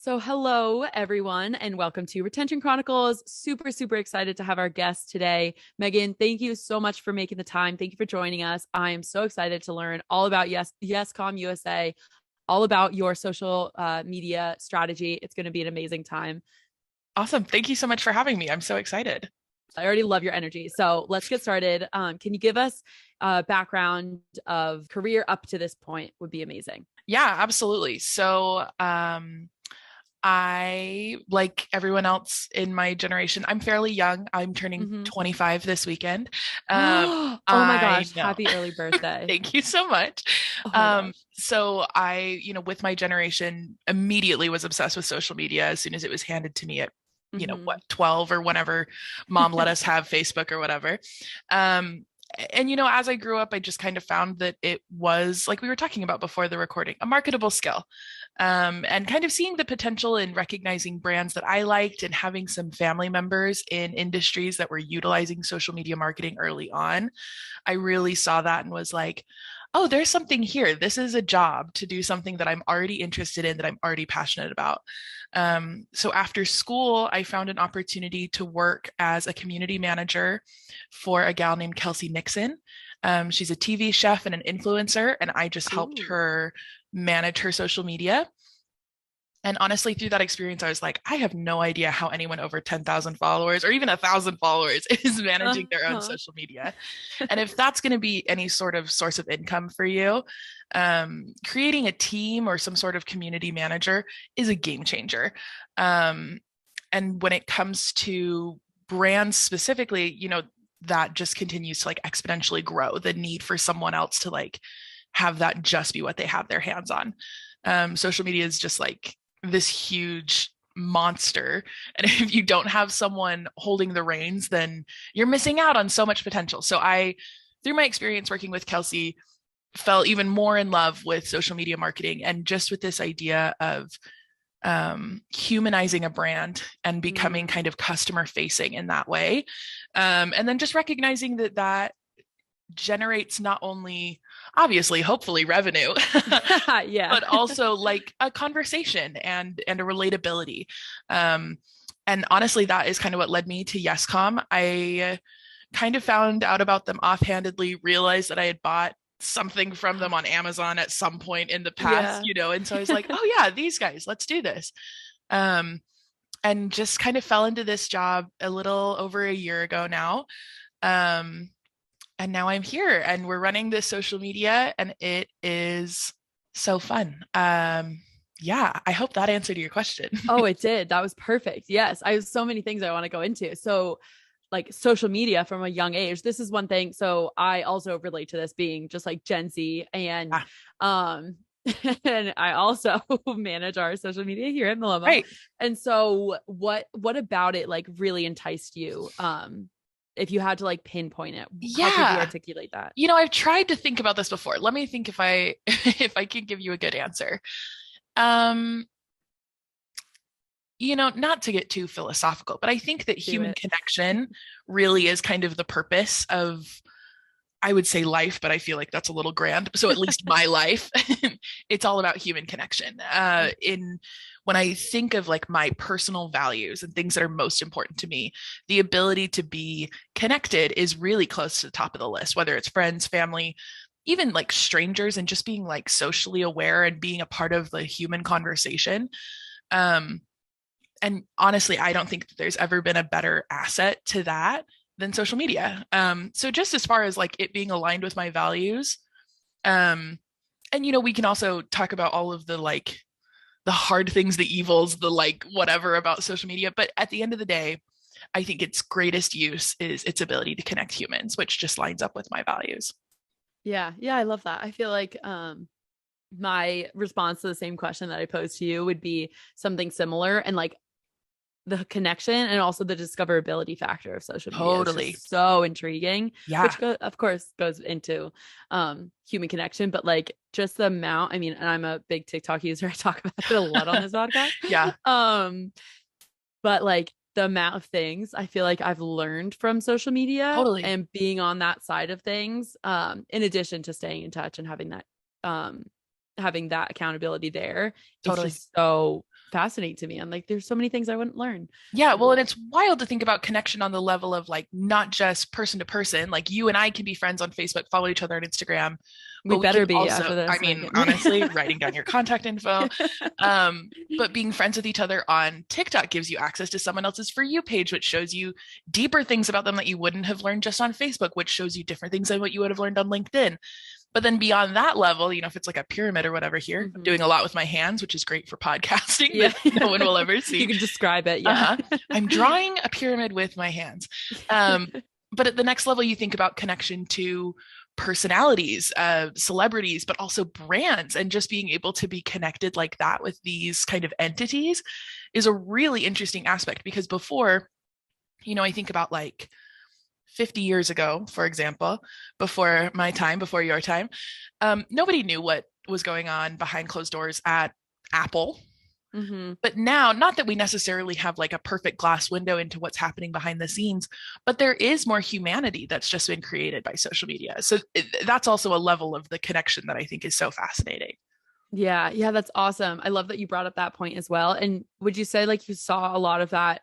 So, hello everyone, and welcome to Retention Chronicles. Super, super excited to have our guest today. Megan, thank you so much for making the time. Thank you for joining us. I am so excited to learn all about YESCOM USA, all about your social media strategy. It's going to be an amazing time. Awesome. Thank you so much for having me. I'm so excited. I already love your energy. So let's get started. Can you give us a background of career up to this point? Would be amazing. Yeah, absolutely. I, like everyone else in my generation, I'm fairly young. I'm turning Mm-hmm. 25 this weekend. Oh my I gosh. know. Happy early birthday. Thank you so much. Oh my gosh. With my generation, immediately was obsessed with social media as soon as it was handed to me at, Mm-hmm. 12 or whenever mom let us have Facebook or whatever. Um, as I grew up, I just kind of found that it was, like we were talking about before the recording, a marketable skill. And kind of seeing the potential in recognizing brands that I liked and having some family members in industries that were utilizing social media marketing early on. I really saw that and was like, oh, there's something here. This is a job to do something that I'm already interested in, that I'm already passionate about. So after school, I found an opportunity to work as a community manager for a gal named Kelsey Nixon. She's a TV chef and an influencer, and I just helped Ooh. her manage her social media. And honestly, through that experience, I was like, I have no idea how anyone over 10,000 followers or even 1,000 followers is managing their own Uh-huh. social media. And if that's going to be any sort of source of income for you, creating a team or some sort of community manager is a game changer. Um, and when it comes to brands specifically, that just continues to like exponentially grow the need for someone else to like have that just be what they have their hands on. Social media is just like this huge monster. And if you don't have someone holding the reins, then you're missing out on so much potential. So through my experience working with Kelsey, fell even more in love with social media marketing and just with this idea of humanizing a brand and becoming Mm. kind of customer facing in that way. And then just recognizing that generates not only obviously hopefully revenue Yeah. but also like a conversation and a relatability. Um, and honestly, that is kind of what led me to YESCOM. I kind of found out about them offhandedly, realized that I had bought something from them on Amazon at some point in the past, Yeah. and so I was like, oh yeah, these guys, let's do this. um, and just kind of fell into this job a little over a year ago now. um, and now I'm here and we're running this social media and it is so fun. Yeah, I hope that answered your question. Oh, it did. That was perfect. Yes. I have so many things I want to go into. So, like social media from a young age, this is one thing. So, I also relate to this being just like Gen Z and, Ah, um, and I also manage our social media here at Millennium. right. And so what about it like really enticed you? If you had to like pinpoint it, how could you Yeah. articulate that? I've tried to think about this before. Let me think if I if I can give you a good answer. Um, not to get too philosophical, but I think that Do human it. connection really is kind of the purpose of, I would say, life, but I feel like that's a little grand. So at least my life, it's all about human connection. In When I think of like my personal values and things that are most important to me, the ability to be connected is really close to the top of the list, whether it's friends, family, even like strangers, and just being like socially aware and being a part of the human conversation. Um, and honestly, I don't think that there's ever been a better asset to that than social media. So just as far as like it being aligned with my values, um, and we can also talk about all of the like the hard things, the evils, the like whatever about social media. But at the end of the day, I think its greatest use is its ability to connect humans, which just lines up with my values. Yeah. Yeah. I love that. I feel like, my response to the same question that I posed to you would be something similar. And like the connection and also the discoverability factor of social media is Totally. just so intriguing, Yeah. which of course goes into human connection, but like just the amount, I mean, and I'm a big TikTok user. I talk about it a lot on this podcast. Yeah. um but like the amount of things I feel like I've learned from social media Totally. and being on that side of things, in addition to staying in touch and um having that accountability there, it's Totally. just so fascinate to me. I'm like, there's so many things I wouldn't learn. Yeah, well, and it's wild to think about connection on the level of like not just person to person. Like you and I can be friends on Facebook, follow each other on Instagram, We but we can better be also, after this. I mean, honestly, writing down your contact info. But being friends with each other on TikTok gives you access to someone else's For You page, which shows you deeper things about them that you wouldn't have learned just on Facebook, which shows you different things than what you would have learned on LinkedIn. But then beyond that level, if it's like a pyramid or whatever here, I'm doing a lot with my hands, which is great for podcasting, that no one will ever see. You can describe it. Yeah. I'm drawing a pyramid with my hands. But at the next level, you think about connection to personalities, celebrities, but also brands, and just being able to be connected like that with these kind of entities is a really interesting aspect, because before, I think about like 50 years ago, for example, before my time, before your time, nobody knew what was going on behind closed doors at Apple. But now, not that we necessarily have like a perfect glass window into what's happening behind the scenes, but there is more humanity that's just been created by social media. So that's also a level of the connection that I think is so fascinating. Yeah. Yeah. That's awesome. I love that you brought up that point as well. And would you say like you saw a lot of that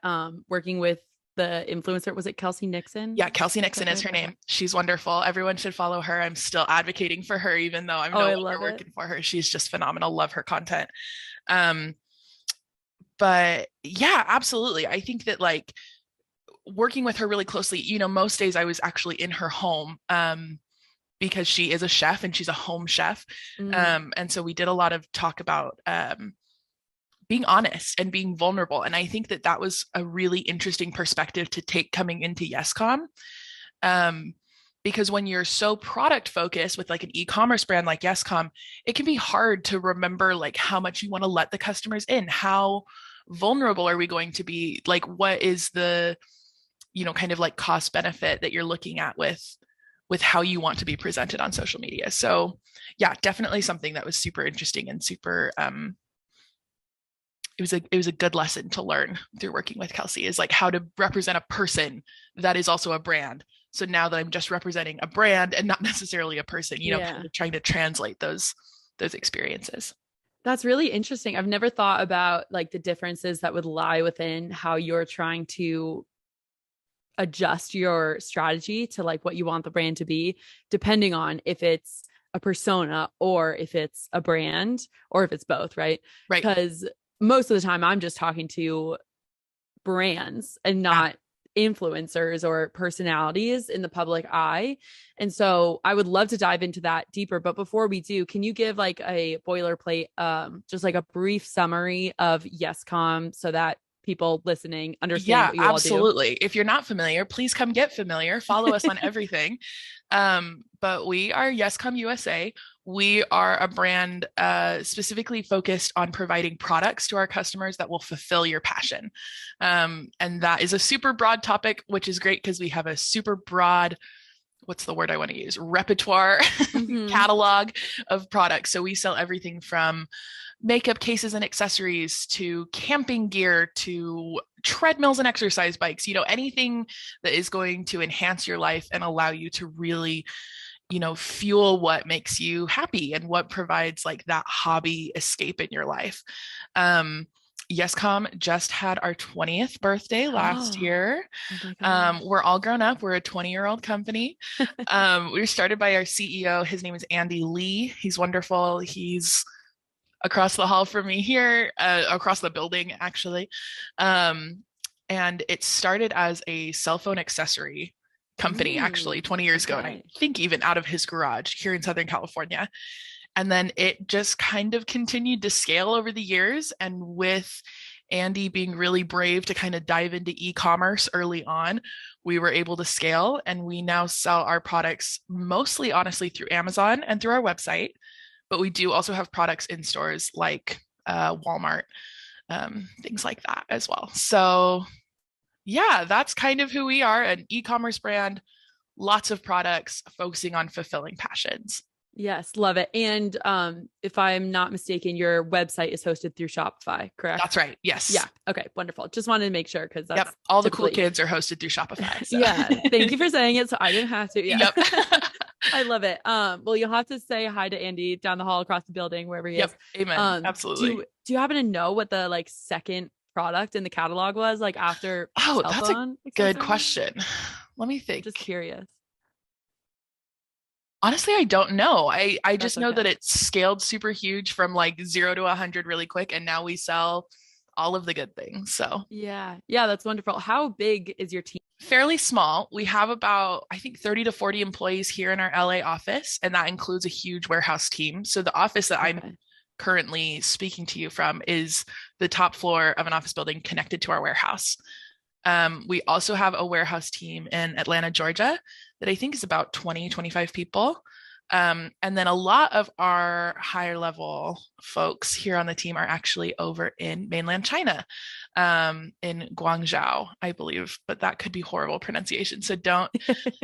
working with the influencer? Was it Kelsey Nixon? Yeah, Kelsey Nixon is her name. She's wonderful. Everyone should follow her. I'm still advocating for her, even though I'm no longer working for her. She's just phenomenal. Love her content. But yeah, absolutely. I think that like working with her really closely, most days I was actually in her home because she is a chef and she's a home chef. And so we did a lot of talk about being honest and being vulnerable. And I think that that was a really interesting perspective to take coming into YESCOM. Because when you're so product focused with like an e-commerce brand like YESCOM, it can be hard to remember like how much you want to let the customers in. How vulnerable are we going to be? Like, what is the, kind of like cost benefit that you're looking at with how you want to be presented on social media. So yeah, definitely something that was super interesting and super, it was a good lesson to learn through working with Kelsey, is like how to represent a person that is also a brand. So now that I'm just representing a brand and not necessarily a person, kind of trying to translate those experiences. That's really interesting. I've never thought about like the differences that would lie within how you're trying to adjust your strategy to like what you want the brand to be, depending on if it's a persona or if it's a brand or if it's both, right? Right. Because most of the time I'm just talking to brands and not influencers or personalities in the public eye. And so I would love to dive into that deeper. But before we do, can you give like a boilerplate, just like a brief summary of YESCOM so that people listening understand what you absolutely. all do? If you're not familiar, please come get familiar. Follow us on everything. But we are YESCOM USA. We are a brand specifically focused on providing products to our customers that will fulfill your passion. And that is a super broad topic, which is great because we have a super broad, what's the word I want to use? Repertoire catalog of products. So we sell everything from makeup cases and accessories to camping gear to treadmills and exercise bikes, anything that is going to enhance your life and allow you to really fuel what makes you happy and what provides like that hobby escape in your life. YESCOM just had our 20th birthday last year. We're all grown up. We're a 20-year-old company. We were started by our CEO. His name is Andy Lee. He's wonderful. He's across the hall from me here, across the building, actually. And it started as a cell phone accessory company, actually 20 years ago. And I think even out of his garage here in Southern California. And then it just kind of continued to scale over the years. And with Andy being really brave to kind of dive into e-commerce early on, we were able to scale. And we now sell our products mostly, honestly, through Amazon and through our website. But we do also have products in stores like Walmart, things like that as well. So yeah, that's kind of who we are, an e-commerce brand, lots of products focusing on fulfilling passions. Yes, love it. And if I'm not mistaken, your website is hosted through Shopify, correct? That's right. Yes. Yeah. Okay. Wonderful. Just wanted to make sure because that's all the cool kids are hosted through Shopify. So. Yeah. Thank you for saying it. So I didn't have to. Yeah. Yep. I love it. Well, you'll have to say hi to Andy down the hall across the building, wherever he Yep. is. Amen. Do Absolutely. do you happen to know what the like second product in the catalog was, like after Oh, cell that's a phone good accessories? question. Let me I'm just think. curious. Honestly, I don't know. I That's just know that okay. it's scaled super huge from like 0 to 100 really quick, and now we sell all of the good things. So Yeah. Yeah, that's wonderful. How big is your team? fairly small. We have about, I think, 30 to 40 employees here in our LA office, and that includes a huge warehouse team. So the office that I'm Okay. currently speaking to you from is the top floor of an office building connected to our warehouse. We also have a warehouse team in Atlanta, Georgia, that I think is about 20, 25 people. And then a lot of our higher level folks here on the team are actually over in mainland China, in Guangzhou, I believe, but that could be horrible pronunciation. So don't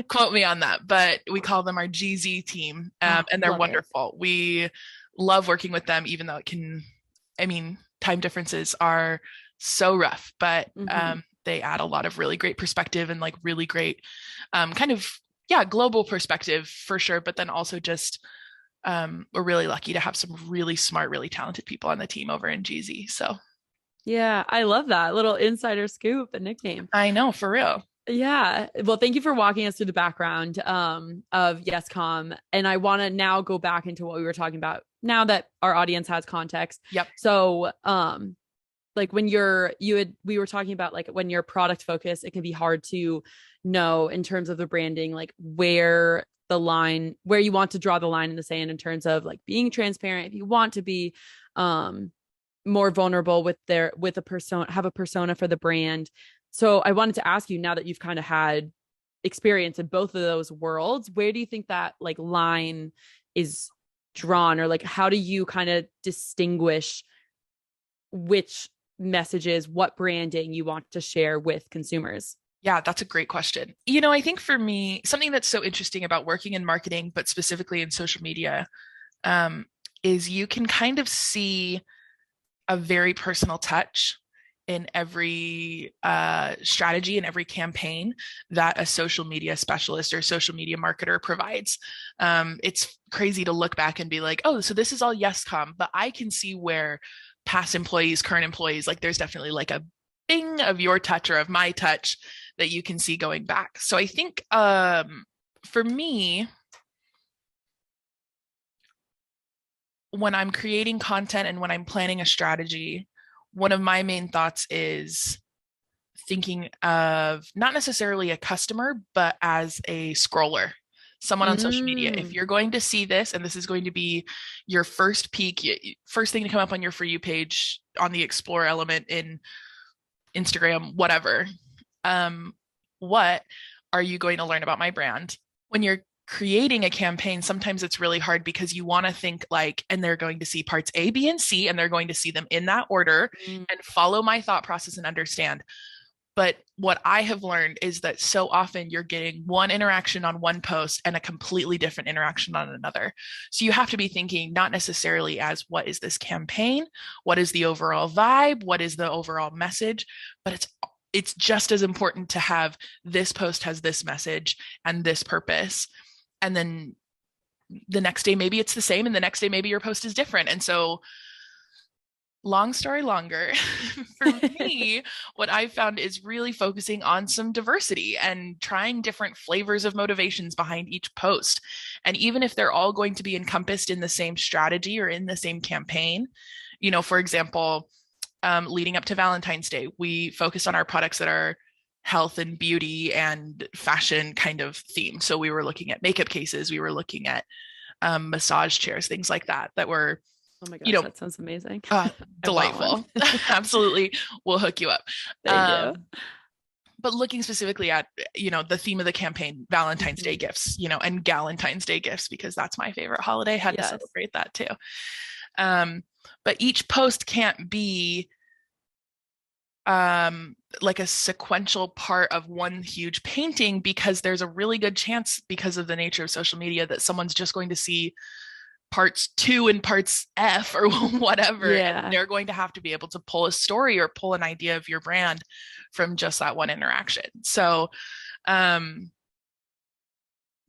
quote me on that. But we call them our GZ team, Oh, and they're love it. wonderful. We love working with them, even though it can, I mean, time differences are so rough, but Hmm. they add a lot of really great perspective and like really great kind of, yeah, global perspective for sure. But then also just we're really lucky to have some really smart, really talented people on the team over in GZ. So Yeah, I love that little insider scoop and nickname. I know for real. Yeah. Well, thank you for walking us through the background of YesCom. And I want to now go back into what we were talking about now that our audience has context. Yep. So, like when we were talking about like when you're product focused, it can be hard to know in terms of the branding, like where you want to draw the line in the sand in terms of like being transparent. If you want to be, um, more vulnerable with a persona, have a persona for the brand. So I wanted to ask you, now that you've kind of had experience in both of those worlds, where do you think that like line is drawn, or like how do you kind of distinguish which messages, what branding you want to share with consumers? Yeah, that's a great question. I think for me, something that's so interesting about working in marketing, but specifically in social media, um, is you can kind of see a very personal touch in every strategy and every campaign that a social media specialist or social media marketer provides. It's crazy to look back and be like, oh, so this is all YesCom, but I can see where past employees, current employees, like there's definitely like a bing of your touch or of my touch that you can see going back. So I think for me, when I'm creating content and when I'm planning a strategy, one of my main thoughts is thinking of not necessarily a customer, but as a scroller, someone on social media. If Mm, you're going to see this and this is going to be your first peek, first thing to come up on your For You page on the explore element in Instagram, whatever, um, what are you going to learn about my brand? When you're creating a campaign, sometimes it's really hard because you want to think like, and they're going to see parts A, B, and C, and they're going to see them in that order mm, and follow my thought process and understand. But what I have learned is that so often you're getting one interaction on one post and a completely different interaction on another. So you have to be thinking not necessarily as what is this campaign? What is the overall vibe? What is the overall message? But it's just as important to have this post has this message and this purpose. And then the next day maybe it's the same, and the next day maybe your post is different. And so long story longer, for me, what I've found is really focusing on some diversity and trying different flavors of motivations behind each post. And even if they're all going to be encompassed in the same strategy or in the same campaign, for example, leading up to Valentine's Day, we focused on our products that are health and beauty and fashion kind of theme. So we were looking at makeup cases, we were looking at massage chairs, things like that, that were, oh my you gosh, know, that sounds amazing. I want one. delightful. Absolutely. We'll hook you up. Thank you. But looking specifically at, the theme of the campaign, Valentine's Day Mhm. gifts, and Galentine's Day gifts, because that's my favorite holiday. Had to Yes. celebrate that too. But each post can't be like a sequential part of one huge painting, because there's a really good chance, because of the nature of social media, that someone's just going to see parts 2 and parts F or whatever, and Yeah. they're going to have to be able to pull a story or pull an idea of your brand from just that one interaction. So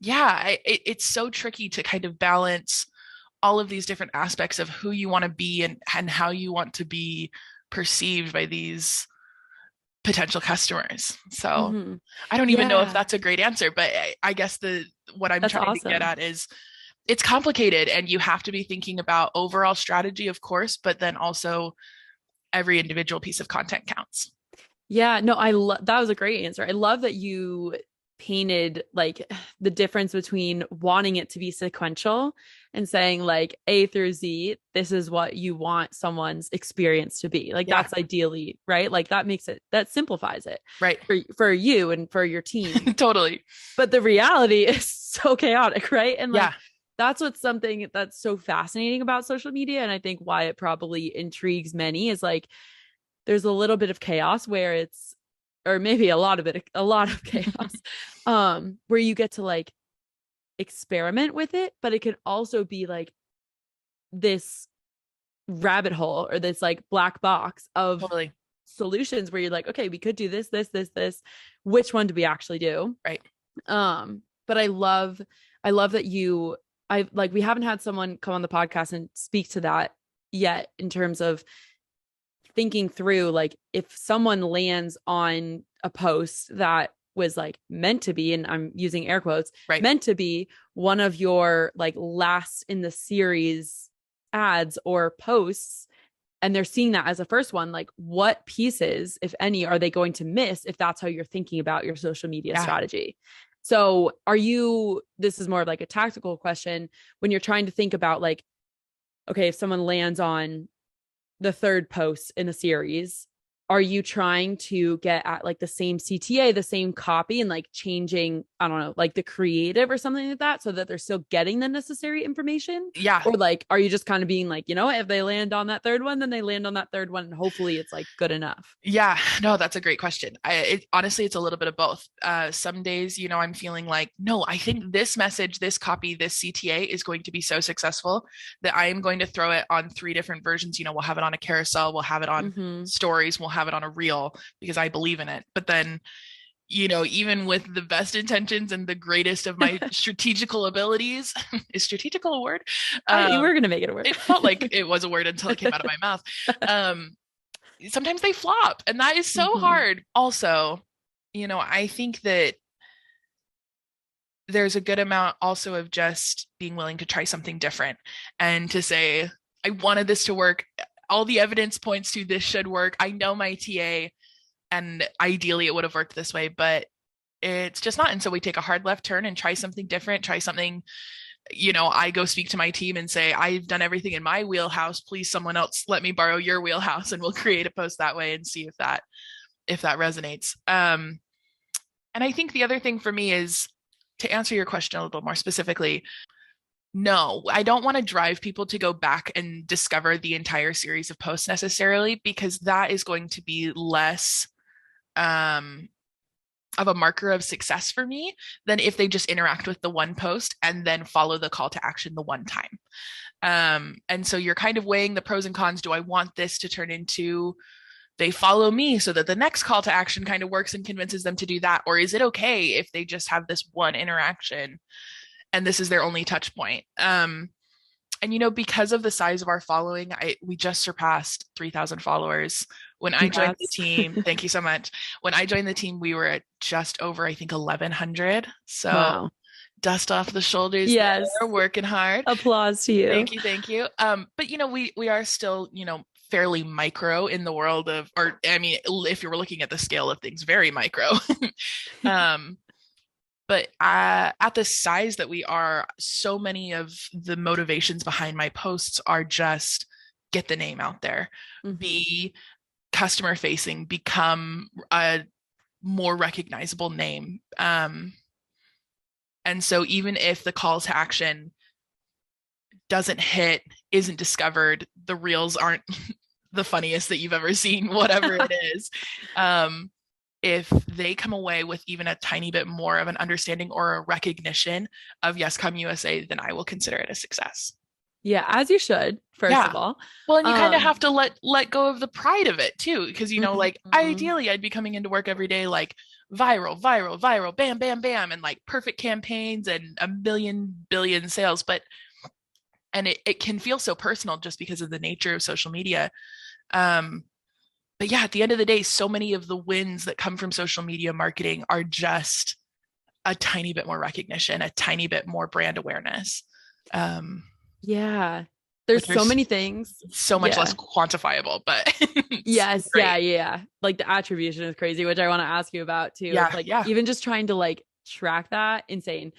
Yeah, it's so tricky to kind of balance all of these different aspects of who you want to be and how you want to be perceived by these potential customers. So Hmm. I don't even know if Yeah, that's a great answer, but I guess the what I'm that's trying to get awesome. at is it's complicated and you have to be thinking about overall strategy, of course, but then also every individual piece of content counts. Yeah, no, I love that was a great answer. I love that you painted like the difference between wanting it to be sequential and saying like A through Z, this is what you want someone's experience to be. Like Yeah, that's ideally, right? Like that makes it that simplifies it right. for you and for your team. Totally. But the reality is so chaotic, right? And like Yeah. that's what's something that's so fascinating about social media and I think why it probably intrigues many is like there's a little bit of chaos where it's or maybe a lot of chaos where you get to like experiment with it but it can also be like this rabbit hole or this like black box of Totally. solutions where you're like okay we could do this which one do we actually do Right. but I love that you I like we haven't had someone come on the podcast and speak to that yet in terms of thinking through like if someone lands on a post that was like meant to be and I'm using air quotes Right. meant to be one of your like last in the series ads or posts and they're seeing that as a first one like what pieces if any are they going to miss if that's how you're thinking about your social media Yeah. strategy. So are you this is more of like a tactical question when you're trying to think about like okay if someone lands on the third post in the series, are you trying to get at like the same CTA, the same copy, and like changing, I don't know, like the creative or something like that so that they're still getting the necessary information? Yeah. Or like, are you just kind of being like, you know, if they land on that third one, then they land on that third one and hopefully it's like good enough? Yeah, no, that's a great question. Honestly, it's a little bit of both. Some days, I'm feeling like, no, I think this message, this copy, this CTA is going to be so successful that I am going to throw it on three different versions. We'll have it on a carousel, we'll have it on Mm-hmm. stories, we'll have it on a reel because I believe in it. But then, even with the best intentions and the greatest of my strategical abilities, is strategical a word? We're going to make it a word. It felt like it was a word until it came out of my mouth. Sometimes they flop and that is so Mm-hmm. hard also. I think that there's a good amount also of just being willing to try something different and to say I wanted this to work, all the evidence points to this should work, I know my TA and ideally it would have worked this way but it's just not, and so we take a hard left turn and try something different, try something. I go speak to my team and say, I've done everything in my wheelhouse. Please, someone else, let me borrow your wheelhouse, and we'll create a post that way and see if that resonates. And I think the other thing for me is to answer your question a little more specifically. No, I don't want to drive people to go back and discover the entire series of posts necessarily, because that is going to be less of a marker of success for me than if they just interact with the one post and then follow the call to action the one time. And so you're kind of weighing the pros and cons. Do I want this to turn into they follow me so that the next call to action kind of works and convinces them to do that? Or is it okay if they just have this one interaction and this is their only touch point? And because of the size of our following, we just surpassed 3,000 followers. When I joined the Congrats. team, thank you so much. When I joined the team, we were at just over, I think, 1,100. So Wow. dust off the shoulders Yes. there, working hard. Applause to you. Thank you, thank you. But we are still, fairly micro in the world of, or I mean, if you're looking at the scale of things, very micro. um, but at the size that we are, so many of the motivations behind my posts are just get the name out there, Mm-hmm. be customer facing, become a more recognizable name. And so even if the call to action doesn't hit, isn't discovered, the reels aren't the funniest that you've ever seen, whatever it is. If they come away with even a tiny bit more of an understanding or a recognition of YESCOM USA, then I will consider it a success. Yeah, as you should, first of Yeah. all. Well, and you kind of Um, have to let go of the pride of it too, because like mhm. ideally I'd be coming into work every day like viral, viral, viral, bam, bam, bam, and like perfect campaigns and a million billion sales. But and it can feel so personal just because of the nature of social media. Um, but yeah, at the end of the day, so many of the wins that come from social media marketing are just a tiny bit more recognition, a tiny bit more brand awareness. Um, Yeah. which There's are so many things. so much less Yeah. quantifiable, but it's Yes, yeah, great. yeah. Like the attribution is crazy, which I want to ask you about too. It's Yeah, like yeah. even just trying to like track that, insane.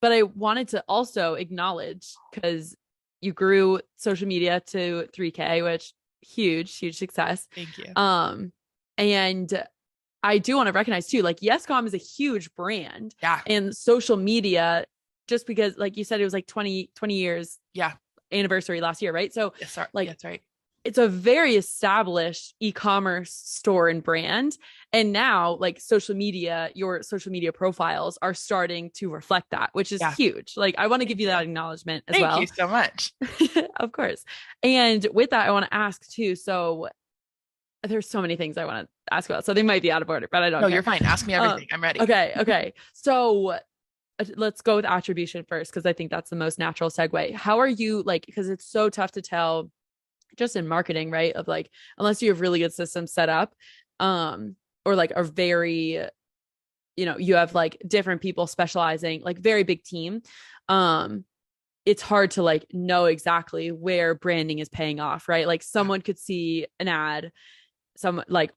But I wanted to also acknowledge because you grew social media to 3K, which huge, huge success. Thank you. Um, and I do want to recognize too, like YesCom is a huge brand Yeah, and social media, just because like you said, it was like 20 years yeah. anniversary last year, right? So Yes, sorry. like Yes, right. it's a very established e-commerce store and brand, and now like social media, your social media profiles are starting to reflect that, which is Yeah. huge. Like I want to give Thank you you. that acknowledgement as Thank you well. so much. Of course. And with that I want to ask too, so there's so many things I want to ask about, so they might be out of order, but I don't No, care. you're fine. Ask me um everything. I'm ready. okay, so let's go with attribution first because I think that's the most natural segue. How are you, like, because it's so tough to tell just in marketing, right? Of like, unless you have really good systems set up, or like a very, you have like different people specializing, like very big team. Um, it's hard to like know exactly where branding is paying off, right? Like Yeah. someone could see an ad, some like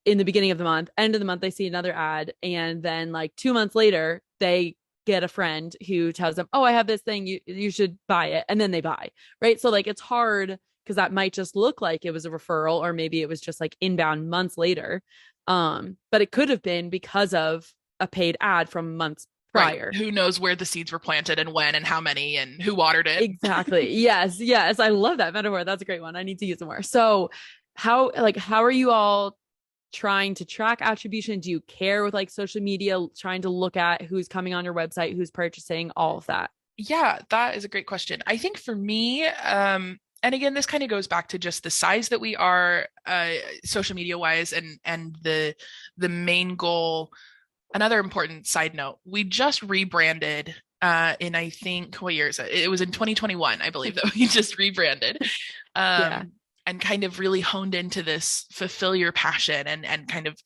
in the beginning of the month, end of the month, they see another ad, and then like 2 months later, they get a friend who tells them, "Oh, I have this thing, you should buy it," and then they buy, right? So like it's hard because that might just look like it was a referral, or maybe it was just like inbound months later. But it could have been because of a paid ad from months Right. prior. Who knows where the seeds were planted and when and how many and who watered it? Exactly. Yes. Yes. I love that metaphor. That's a great one. I need to use it more. So, how are you all trying to track attribution? Do you care with like social media, trying to look at who's coming on your website, who's purchasing, all of that? Yeah, that is a great question. I think for me, and again, this kind of goes back to just the size that we are, social media wise, and the main goal. Another important side note: we just rebranded. In I think what year is it? It was in 2021, I believe, that we just rebranded, Yeah. and kind of really honed into this fulfill your passion and kind of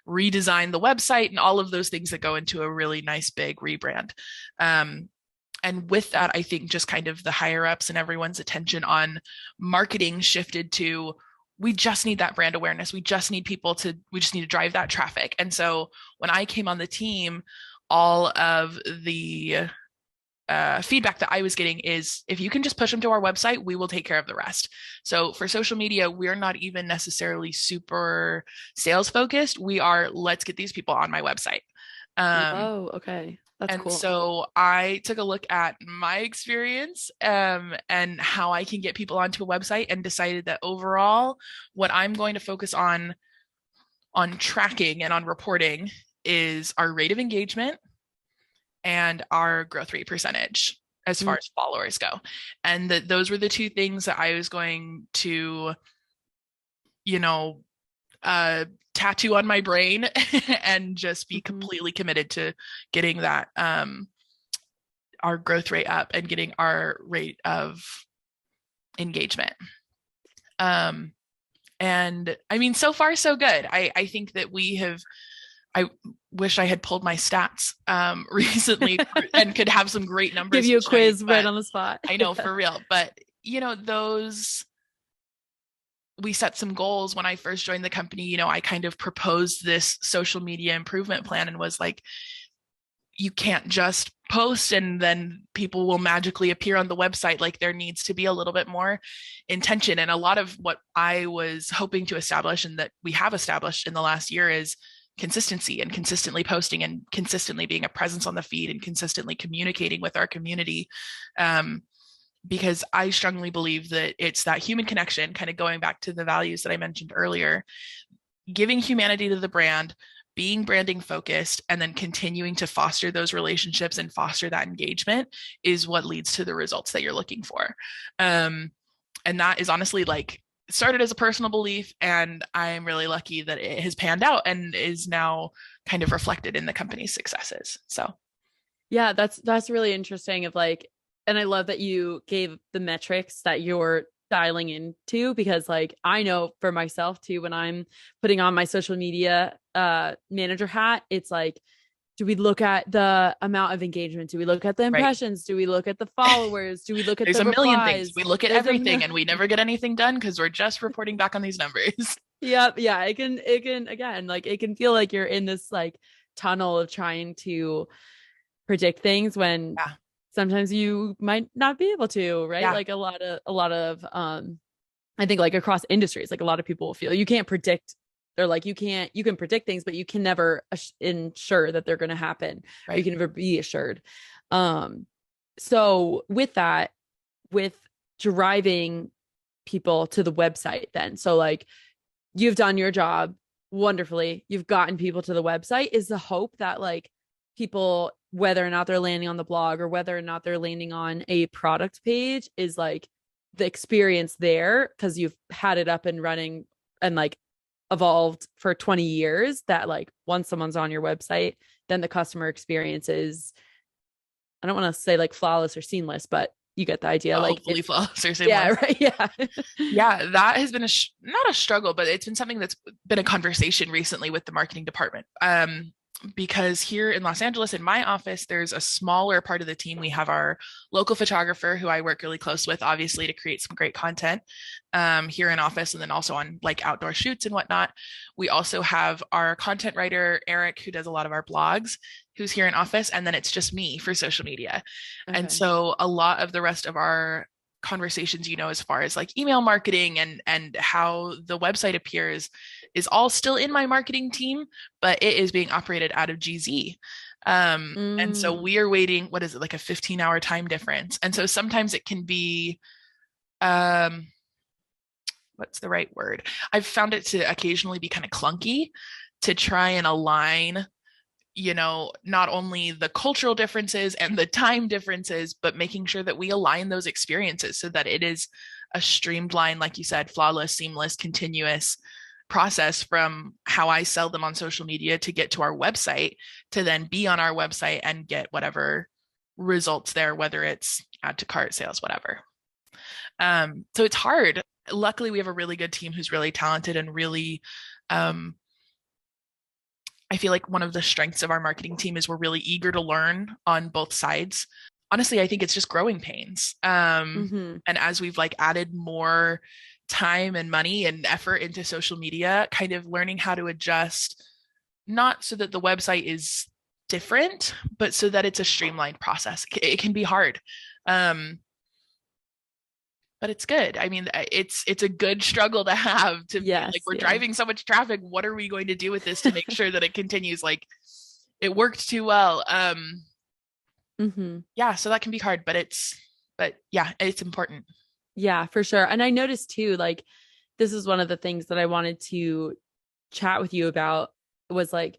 redesign the website and all of those things that go into a really nice big rebrand. Um, and with that, I think just kind of the higher ups and everyone's attention on marketing shifted to, we just need that brand awareness. We just need we just need to drive that traffic. And so when I came on the team, all of the feedback that I was getting is, if you can just push them to our website, we will take care of the rest. So for social media, we're not even necessarily super sales focused. We are, let's get these people on my website. Um, Oh, okay. That's and cool. so I took a look at my experience, and how I can get people onto a website, and decided that overall, what I'm going to focus on tracking and on reporting is our rate of engagement and our growth rate percentage as far Mm, as followers go. And that those were the two things that I was going to, you know, tattoo on my brain and just be mhm. completely committed to getting that, our growth rate up and getting our rate of engagement. Um, and I mean, so far so good. I think that we have, I wish I had pulled my stats recently and could have some great Give numbers you to a show you, quiz right but on the spot. I know for real. But those, we set some goals when I first joined the company. I kind of proposed this social media improvement plan and was like, you can't just post and then people will magically appear on the website. Like, there needs to be a little bit more intention. And a lot of what I was hoping to establish, and that we have established in the last year, is consistency, and consistently posting, and consistently being a presence on the feed, and consistently communicating with our community. Because I strongly believe that it's that human connection, kind of going back to the values that I mentioned earlier, giving humanity to the brand, being branding focused and then continuing to foster those relationships and foster that engagement is what leads to the results that you're looking for. And that is honestly like started as a personal belief, and I'm really lucky that it has panned out and is now kind of reflected in the company's successes. So Yeah, that's really interesting of like, and I love that you gave the metrics that you're dialing into, because like I know for myself too, when I'm putting on my social media manager hat, it's like, do we look at the amount of engagement? Do we look at the right. impressions? Do we look at the followers? Do we look at There's the a million things. replies? We look at There's everything and we never get anything done because we're just reporting back on these numbers. yeah, it can again, like it can feel like you're in this like tunnel of trying to predict things when Yeah. sometimes you might not be able to, right? Yeah. Like a lot of I think like across industries, like a lot of people will feel you can't predict. They're like, you can predict things, but you can never ensure that they're going to happen. Right. Or you can never be assured. So with that, with driving people to the website then, so like you've done your job wonderfully. You've gotten people to the website. Is the hope that like people, whether or not they're landing on the blog or whether or not they're landing on a product page, is like the experience there because you've had it up and running and like evolved for 20 years, that like once someone's on your website, then the customer experience is, I don't want to say like flawless or seamless, but you get the idea. Like hopefully flawless or seamless. Yeah, right. Yeah. Yeah, that has been not a struggle, but it's been something that's been a conversation recently with the marketing department. Because here in Los Angeles, in my office, there's a smaller part of the team. We have our local photographer who I work really close with, obviously, to create some great content here in office, and then also on like outdoor shoots and whatnot. We also have our content writer, Eric, who does a lot of our blogs, who's here in office, and then it's just me for social media. Okay. And so a lot of the rest of our conversations, as far as like email marketing and how the website appears, is all still in my marketing team, but it is being operated out of GZ. And so we are waiting, what is it, like a 15-hour time difference. And so sometimes it can be, what's the right word? I've found it to occasionally be kind of clunky to try and align, not only the cultural differences and the time differences, but making sure that we align those experiences so that it is a streamlined, like you said, flawless, seamless, continuous process from how I sell them on social media to get to our website, to then be on our website and get whatever results there, whether it's add to cart, sales, whatever. So it's hard. Luckily, we have a really good team who's really talented and really, I feel like one of the strengths of our marketing team is we're really eager to learn on both sides. Honestly, I think it's just growing pains. And as we've like added more time and money and effort into social media, kind of learning how to adjust, not so that the website is different, but so that it's a streamlined process. It can be hard. But it's good. I mean, it's a good struggle to have, to be like, we're driving so much traffic. What are we going to do with this to make sure that it continues? Like, it worked too well. Yeah, so that can be hard, but yeah, it's important. Yeah, for sure. And I noticed too, like, this is one of the things that I wanted to chat with you about, was like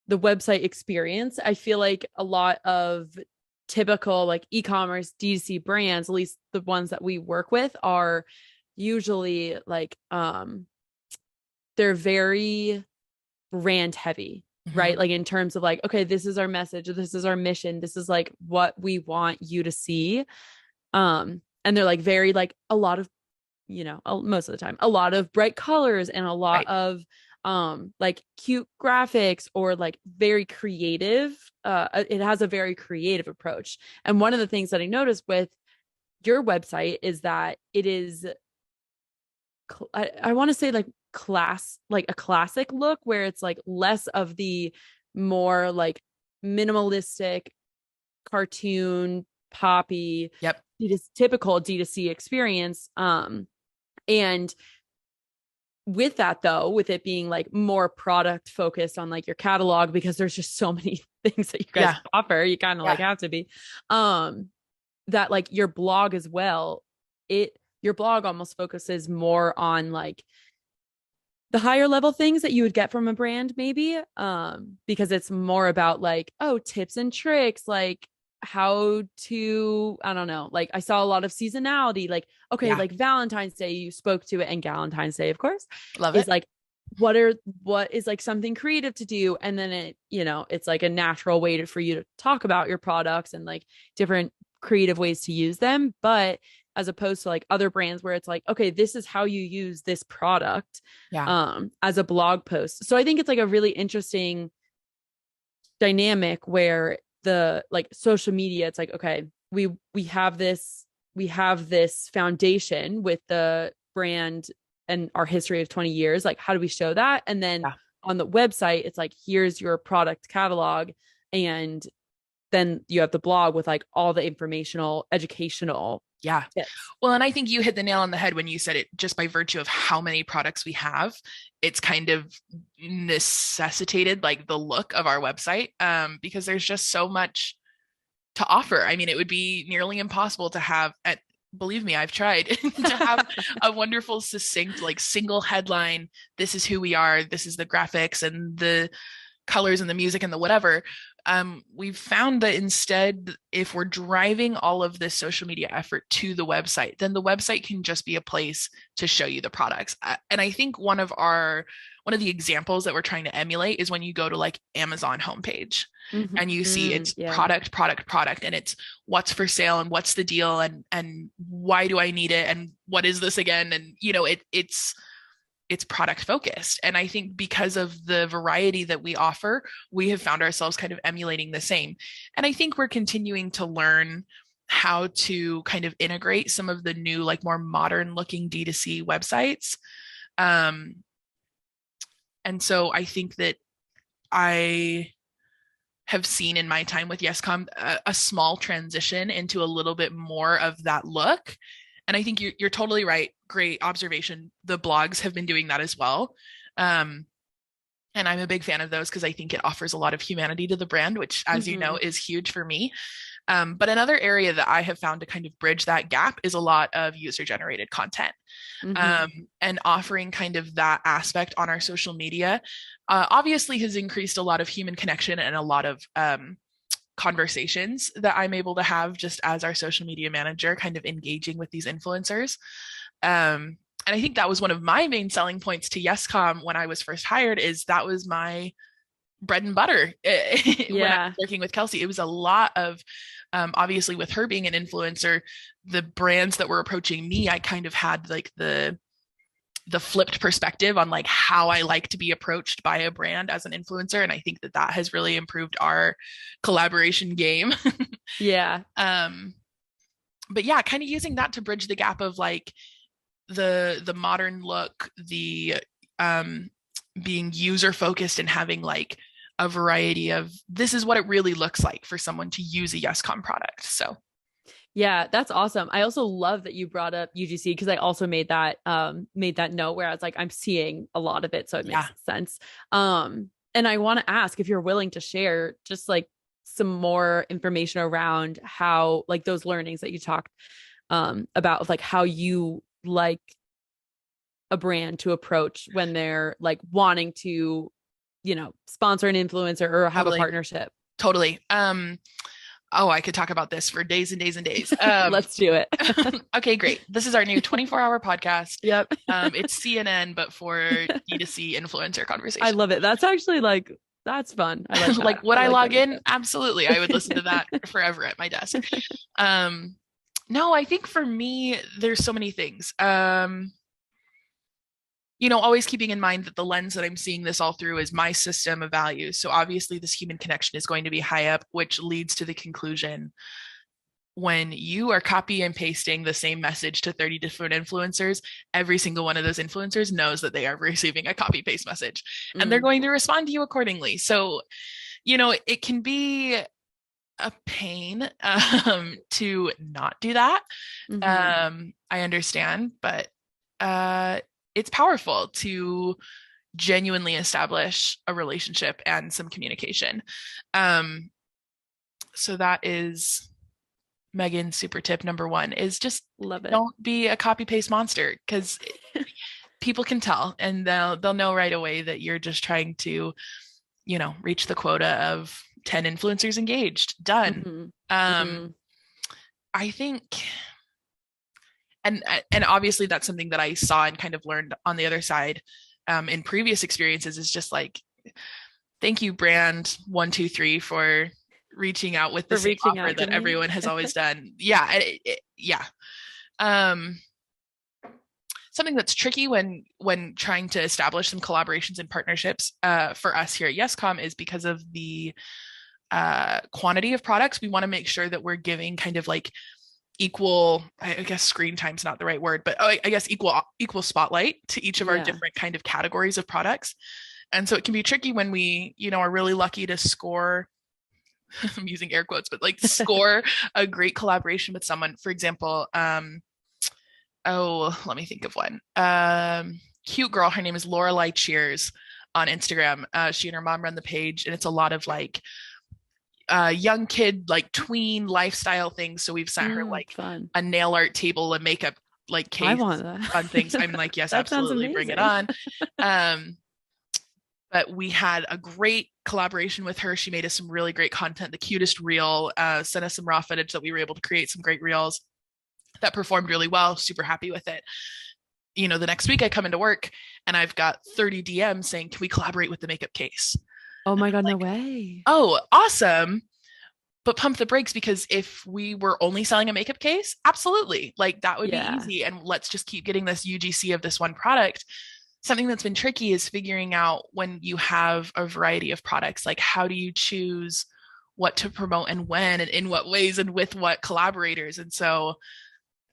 the website experience. I feel like a lot of typical like e-commerce D2C brands, at least the ones that we work with, are usually like they're very brand heavy, right? Like in terms of like, okay, this is our message, this is our mission, this is like what we want you to see. And they're like very like a lot of, most of the time, a lot of bright colors and a lot of like cute graphics, or like very creative. It has a very creative approach. And one of the things that I noticed with your website is that it is, I want to say like like a classic look, where it's like less of the more like minimalistic cartoon poppy, typical D2C experience. And with that though, with it being like more product focused on like your catalog, because there's just so many things that you guys offer, you kind of like have to be, that like your blog as well, your blog almost focuses more on like the higher level things that you would get from a brand, maybe, because it's more about like, oh, tips and tricks, like how to, I don't know, like I saw a lot of seasonality, like, okay, Yeah. like Valentine's Day, you spoke to it, and Galentine's Day, of course, Love is it. like, what is like something creative to do, and then it, it's like a natural way for you to talk about your products and like different creative ways to use them. But as opposed to like other brands where it's like, okay, this is how you use this product, Yeah. as a blog post. So I think it's like a really interesting dynamic where the like social media, it's like, okay, we have this foundation with the brand and our history of 20 years. Like, how do we show that? And then Yeah. on the website, it's like, here's your product catalog. And then you have the blog with like all the informational, educational Yeah. tips. Well, and I think you hit the nail on the head when you said it, just by virtue of how many products we have, it's kind of necessitated like the look of our website, because there's just so much to offer. I mean, it would be nearly impossible to have, believe me, I've tried to have a wonderful, succinct, like single headline. This is who we are. This is the graphics and the colors and the music and the whatever. We've found that instead, if we're driving all of this social media effort to the website, then the website can just be a place to show you the products. And I think one of the examples that we're trying to emulate is when you go to like Amazon homepage and you see it's Yeah. product, and it's what's for sale and what's the deal and why do I need it and what is this again? And it's product focused. And I think because of the variety that we offer, we have found ourselves kind of emulating the same. And I think we're continuing to learn how to kind of integrate some of the new, like more modern looking D2C websites. And so I think that I have seen in my time with YESCOM a small transition into a little bit more of that look. And I think you're totally right. Great observation. The blogs have been doing that as well. And I'm a big fan of those because I think it offers a lot of humanity to the brand, which, as you know, is huge for me. But another area that I have found to kind of bridge that gap is a lot of user-generated content, and offering kind of that aspect on our social media obviously has increased a lot of human connection and a lot of conversations that I'm able to have just as our social media manager, kind of engaging with these influencers. And I think that was one of my main selling points to YESCOM when I was first hired, is that was my bread and butter when I was working with Kelsey. It was a lot of, obviously with her being an influencer, the brands that were approaching me, I kind of had like the flipped perspective on like how I like to be approached by a brand as an influencer. And I think that has really improved our collaboration game. Yeah. But yeah, kind of using that to bridge the gap of like the modern look, the being user focused and having like a variety of, this is what it really looks like for someone to use a YESCOM product. So yeah, that's awesome. I also love that you brought up UGC, because I also made that note where I was like, I'm seeing a lot of it, so it makes sense. And I want to ask if you're willing to share just like some more information around how, like, those learnings that you talked about, like how you like a brand to approach when they're like wanting to, sponsor an influencer or have a partnership. Totally. Oh, I could talk about this for days and days and days. Let's do it. Okay, great. This is our new 24-hour podcast. Yep. It's CNN, but for D2C influencer conversation. I love it. That's actually like, that's fun. I like that. Like, would I log in? Absolutely. I would listen to that forever at my desk. No, I think for me, there's so many things. Always keeping in mind that the lens that I'm seeing this all through is my system of values. So obviously this human connection is going to be high up, which leads to the conclusion, when you are copy and pasting the same message to 30 different influencers, every single one of those influencers knows that they are receiving a copy paste message and they're going to respond to you accordingly. So, it can be a pain to not do that. I understand, but it's powerful to genuinely establish a relationship and some communication. So that is Megan's super tip number one, is just love it. Don't be a copy paste monster, because people can tell, and they'll know right away that you're just trying to, reach the quota of 10 influencers engaged, done. Mm-hmm. Um, Mm-hmm. I think, and obviously that's something that I saw and kind of learned on the other side, in previous experiences, is just like, thank you, brand 123, for reaching out with the For same reaching offer out to that me. everyone has always done. Yeah, yeah. Um, Something that's tricky when trying to establish some collaborations and partnerships, for us here at YESCOM, is because of the quantity of products. We want to make sure that we're giving kind of like equal, I guess screen time's not the right word, but I guess equal spotlight to each of our Yeah. different kind of categories of products. And so it can be tricky when we, are really lucky to score, I'm using air quotes, but like score a great collaboration with someone. For example, let me think of one. Cute girl, her name is Lorelei Cheers on Instagram. She and her mom run the page, and it's a lot of like young kid, like tween lifestyle things. So we've sent her like Fun. a nail art table, a makeup like I case, want that. fun things. I'm like, yes, That sounds absolutely, bring it amazing. on. Um, but we had a great collaboration with her. She made us some really great content, the cutest reel, sent us some raw footage that we were able to create some great reels that performed really well. Super happy with it. The next week I come into work and I've got 30 DMs saying, can we collaborate with the makeup case? Oh And my I'm God, no like, way. oh, awesome. But pump the brakes, because if we were only selling a makeup case, absolutely. Like that would be Yeah. easy. And let's just keep getting this UGC of this one product. Something that's been tricky is figuring out, when you have a variety of products, like how do you choose what to promote and when and in what ways and with what collaborators? And so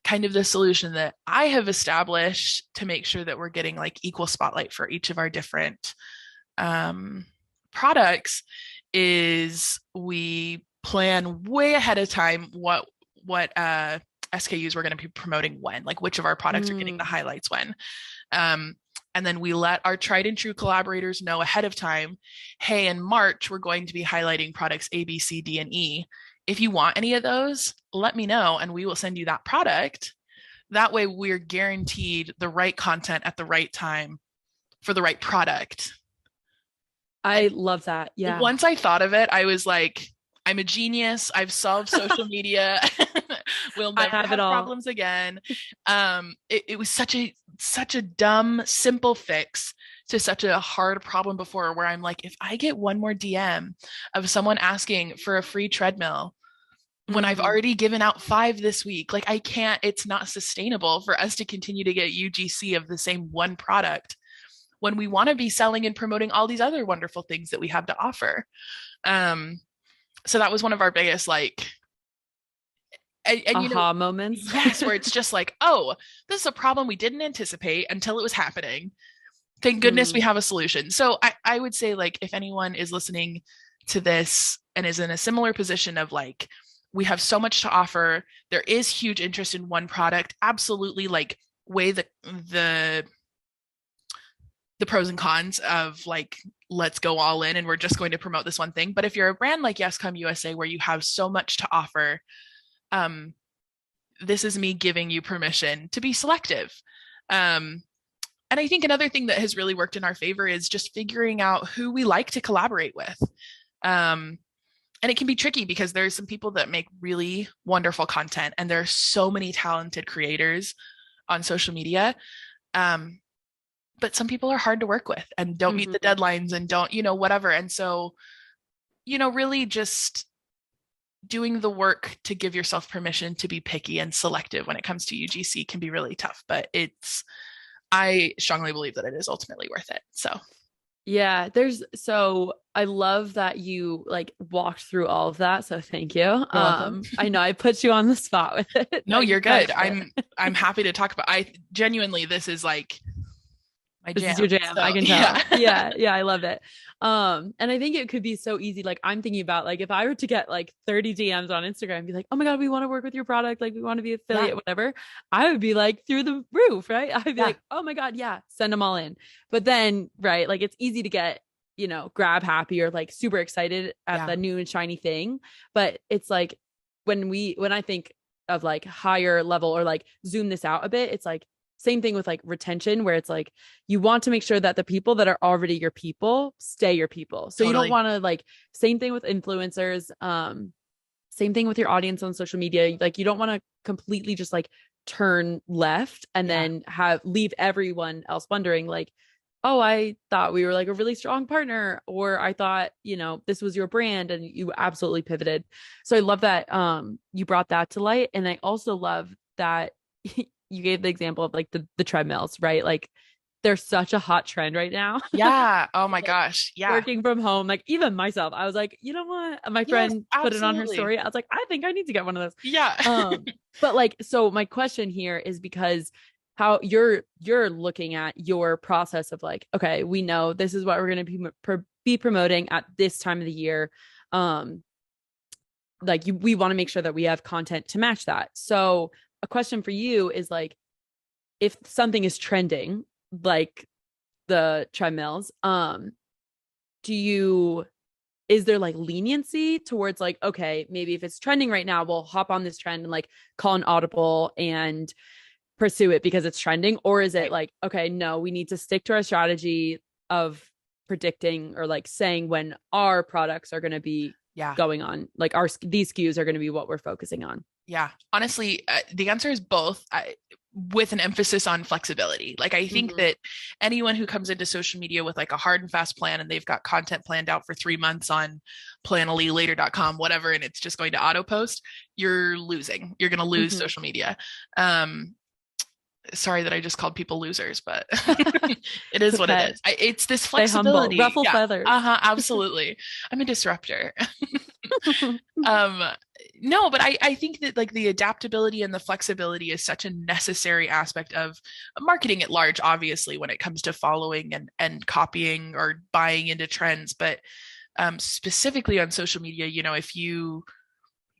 kind of the solution that I have established to make sure that we're getting like equal spotlight for each of our different products is we plan way ahead of time what SKUs we're going to be promoting when, like which of our products are getting the highlights when. Um, and then we let our tried and true collaborators know ahead of time, hey, in March, we're going to be highlighting products A, B, C, D, and E. If you want any of those, let me know and we will send you that product. That way we're guaranteed the right content at the right time for the right product. I love that. Yeah. Once I thought of it, I was like, I'm a genius. I've solved social media. We'll I never have it have all. problems again. It was such a dumb, simple fix to such a hard problem before, where I'm like, if I get one more DM of someone asking for a free treadmill when I've already given out 5 this week, like it's not sustainable for us to continue to get UGC of the same one product when we want to be selling and promoting all these other wonderful things that we have to offer. So that was one of our biggest, like, and aha moments. yes, where it's just like, oh, this is a problem we didn't anticipate until it was happening. Thank goodness we have a solution. So I would say, like, if anyone is listening to this and is in a similar position of like, we have so much to offer, there is huge interest in one product, absolutely, like, weigh the pros and cons of like, let's go all in and we're just going to promote this one thing. But if you're a brand like YESCOM USA, where you have so much to offer, this is me giving you permission to be selective. And I think another thing that has really worked in our favor is just figuring out who we like to collaborate with. And it can be tricky because there's some people that make really wonderful content, and there are so many talented creators on social media. But some people are hard to work with and don't meet the deadlines and don't, whatever. And so, really just doing the work to give yourself permission to be picky and selective when it comes to UGC can be really tough, but I strongly believe that it is ultimately worth it. So yeah, I love that you like walked through all of that. So thank you. you're welcome. I know I put you on the spot with it. No, you're good. I'm happy to talk about, I genuinely, this is like my This jam. is your jam. So, I can tell. Yeah, I love it. And I think it could be so easy. Like I'm thinking about like if I were to get like 30 DMs on Instagram and be like, oh my God, we want to work with your product, like we want to be affiliate, whatever. I would be like through the roof, right? I'd be like, oh my God, yeah, send them all in. But then, right, like it's easy to get, grab happy or like super excited at the new and shiny thing. But it's like when I think of like higher level or like zoom this out a bit, it's like same thing with like retention, where it's like you want to make sure that the people that are already your people stay your people. So you don't want to like, same thing with influencers, same thing with your audience on social media. Like you don't want to completely just like turn left and then leave everyone else wondering like, oh, I thought we were like a really strong partner, or I thought, you know, this was your brand and you absolutely pivoted. So I love that you brought that to light. And I also love that you gave the example of like the treadmills, right? Like they're such a hot trend right now. Yeah. Oh my Like, gosh. Yeah. working from home, like even myself, I was like, you know what? My friend put it on her story. I was like, I think I need to get one of those. Yeah. But like, so my question here is because how you're looking at your process of like, okay, we know this is what we're going to be promoting at this time of the year. Like we want to make sure that we have content to match that. So a question for you is like, if something is trending, like the treadmills, is there like leniency towards like, okay, maybe if it's trending right now, we'll hop on this trend and like call an audible and pursue it because it's trending? Or is it like, okay, no, we need to stick to our strategy of predicting or like saying when our products are going to be going on, like these SKUs are going to be what we're focusing on? Yeah, honestly, the answer is both, with an emphasis on flexibility. Like I think that anyone who comes into social media with like a hard and fast plan and they've got content planned out for 3 months on planallylater.com, whatever, and it's just going to auto post, you're losing. You're going to lose social media. Sorry that I just called people losers, but it is what it is. It's this flexibility. Ruffle feathers. Absolutely. I'm a disruptor. No, but I think that like the adaptability and the flexibility is such a necessary aspect of marketing at large, obviously, when it comes to following and copying or buying into trends. But specifically on social media, you know,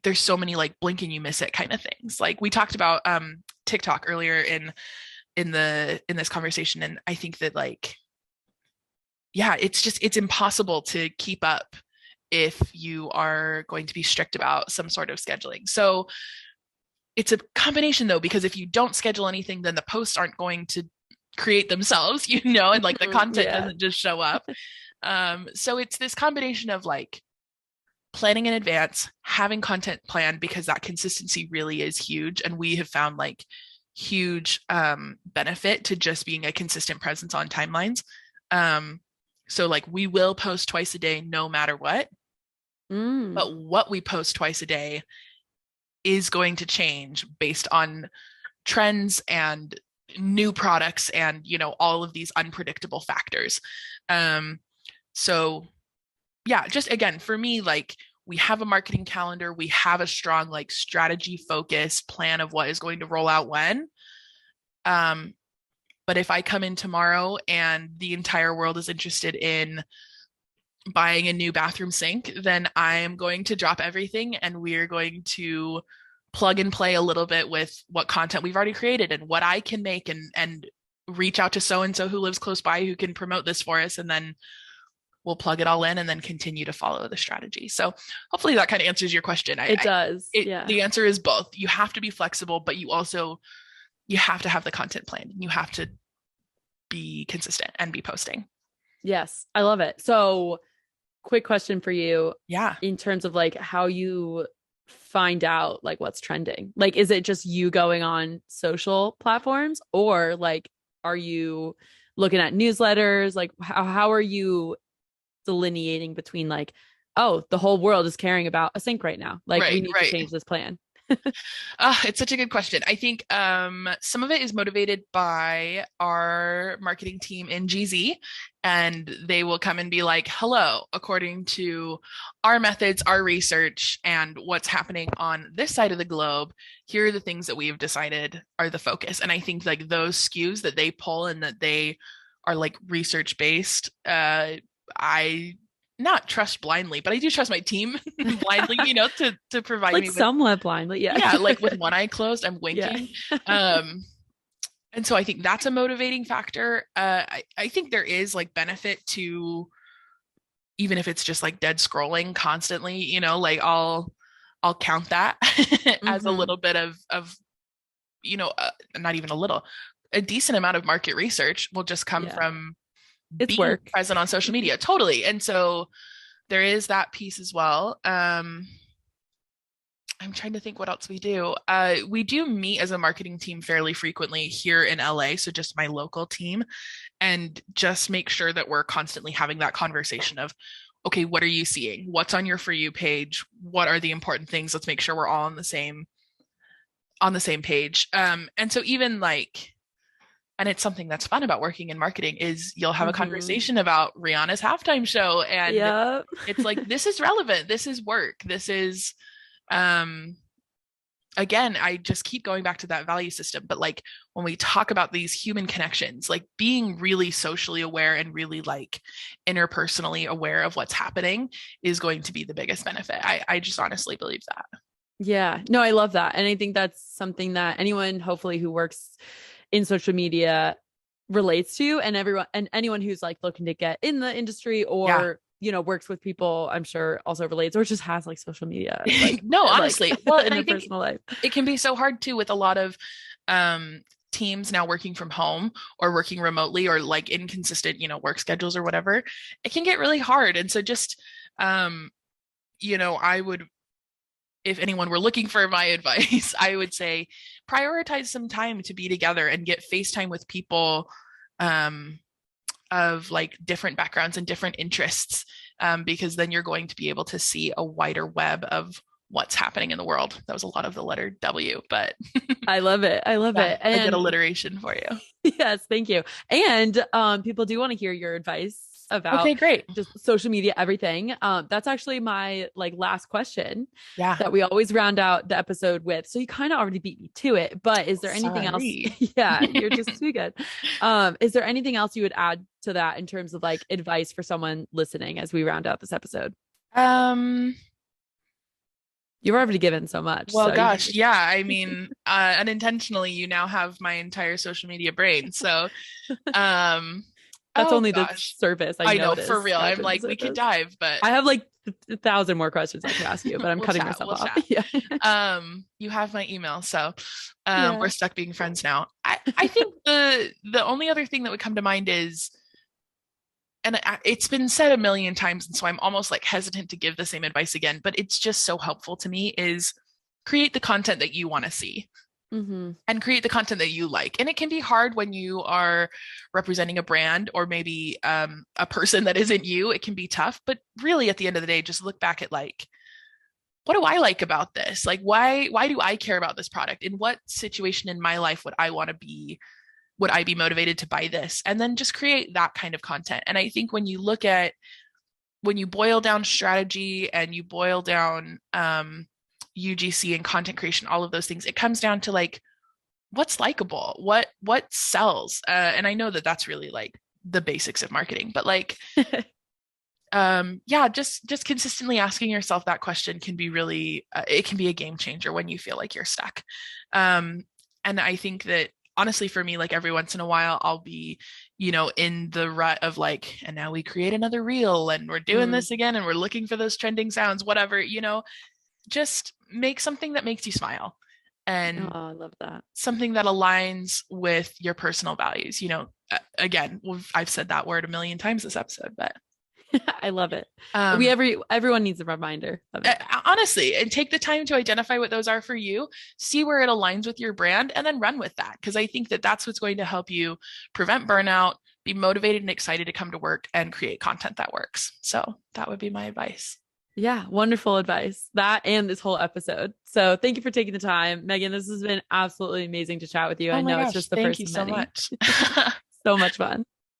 there's so many like blink and you miss it kind of things. Like we talked about TikTok earlier in this conversation. And I think that like, yeah, it's impossible to keep up if you are going to be strict about some sort of scheduling. So it's a combination though, because if you don't schedule anything, then the posts aren't going to create themselves, you know, and like the content doesn't just show up. So it's this combination of like planning in advance, having content planned, because that consistency really is huge. And we have found like huge benefit to just being a consistent presence on timelines. So like we will post twice a day, no matter what. But what we post twice a day is going to change based on trends and new products and, you know, all of these unpredictable factors. So yeah, just again, for me, like we have a marketing calendar, we have a strong like strategy focused plan of what is going to roll out when. But if I come in tomorrow and the entire world is interested in buying a new bathroom sink, then I'm going to drop everything and we're going to plug and play a little bit with what content we've already created and what I can make and reach out to so-and-so who lives close by who can promote this for us. And then we'll plug it all in and then continue to follow the strategy. So hopefully that kind of answers your question. It does. Yeah. The answer is both. You have to be flexible, but you have to have the content planned and you have to be consistent and be posting. Yes. I love it. So quick question for you. Yeah. In terms of like how you find out like what's trending, like, is it just you going on social platforms or like, are you looking at newsletters? Like how are you delineating between like, oh, the whole world is caring about a sink right now. Like we need to change this plan. It's such a good question. I think some of it is motivated by our marketing team in GZ, and they will come and be like, hello, according to our methods, our research, and what's happening on this side of the globe, here are the things that we've decided are the focus. And I think like those SKUs that they pull and that they are like research based, I not trust blindly, but I do trust my team blindly, you know, to provide like me with, somewhat blindly. Yeah. Like with one eye closed, I'm winking. Yeah. And so I think that's a motivating factor. I think there is like benefit to, even if it's just like dead scrolling constantly, you know, like I'll count that as a little bit of, you know, not even a little, a decent amount of market research will just come Yeah. from It's being work. present on social media. Totally. And so there is that piece as well. I'm trying to think what else we do. We do meet as a marketing team fairly frequently here in LA, so just my local team, and just make sure that we're constantly having that conversation of, okay, what are you seeing? What's on your For You page? What are the important things? Let's make sure we're all on the same page. And so even like, and it's something that's fun about working in marketing is you'll have a Mm-hmm. conversation about Rihanna's halftime show, and Yeah. it's like, this is relevant. This is work. This is, um, again, I just keep going back to that value system. But like when we talk about these human connections, like being really socially aware and really like interpersonally aware of what's happening is going to be the biggest benefit. I just honestly believe that. Yeah. No, I love that. And I think that's something that anyone hopefully who works in social media relates to, and everyone and anyone who's like looking to get in the industry Yeah. or works with people, I'm sure also relates or just has like social media like No, like honestly. Well, in and I their think personal life. it can be so hard too with a lot of teams now working from home or working remotely or like inconsistent, work schedules or whatever. It can get really hard. And so just um, I would, if anyone were looking for my advice, I would say prioritize some time to be together and get FaceTime with people um, of like different backgrounds and different interests, because then you're going to be able to see a wider web of what's happening in the world. That was a lot of the letter W, but I love it. I love yeah, it. a good And alliteration for you. yes, thank you. And people do want to hear your advice about Okay, great. just social media, everything. That's actually my like last question Yeah. that we always round out the episode with. So you kind of already beat me to it, but is there anything else? Sorry. Yeah, you're just too good. Is there anything else you would add to that in terms of like advice for someone listening as we round out this episode? Um, You've already given so much, well, so you can gosh, just yeah. I mean, unintentionally, you now have my entire social media brain. So, um, that's oh only the gosh, surface. I I know for noticed real. I'm scratching the like, we could surface. dive, but I have like 1,000 more questions I could ask you, but I'm we'll cutting chat. myself We'll off. chat. Yeah. You have my email, so Yeah. we're stuck being friends now. I think the only other thing that would come to mind is, and it's been said a million times, and so I'm almost like hesitant to give the same advice again, but it's just so helpful to me is create the content that you want to see Mm-hmm. and create the content that you like. And it can be hard when you are representing a brand or maybe a person that isn't you. It can be tough, but really at the end of the day, just look back at like, what do I like about this? Like, why do I care about this product? In what situation in my life would I be motivated to buy this? And then just create that kind of content. And I think when you boil down strategy and you boil down UGC and content creation, all of those things, it comes down to like what's likable, what sells. And I know that that's really like the basics of marketing, but like yeah, just consistently asking yourself that question can be really it can be a game changer when you feel like you're stuck. And I think that honestly for me, like every once in a while I'll be in the rut of like, and now we create another reel and we're doing Mm. this again and we're looking for those trending sounds, whatever, just make something that makes you smile Oh, and I love that. something that aligns with your personal values. Again, I've said that word a million times this episode, but I love it. um, Everyone needs a reminder of it. honestly, and take the time to identify what those are for you, see where it aligns with your brand, and then run with that. Because I think that that's what's going to help you prevent burnout, be motivated and excited to come to work, and create content that works. So that would be my advice. Yeah, wonderful advice. That and this whole episode. So thank you for taking the time. Megan, this has been absolutely amazing to chat with you. Oh I my know it's gosh, just the thank first you of so many. much. So much fun.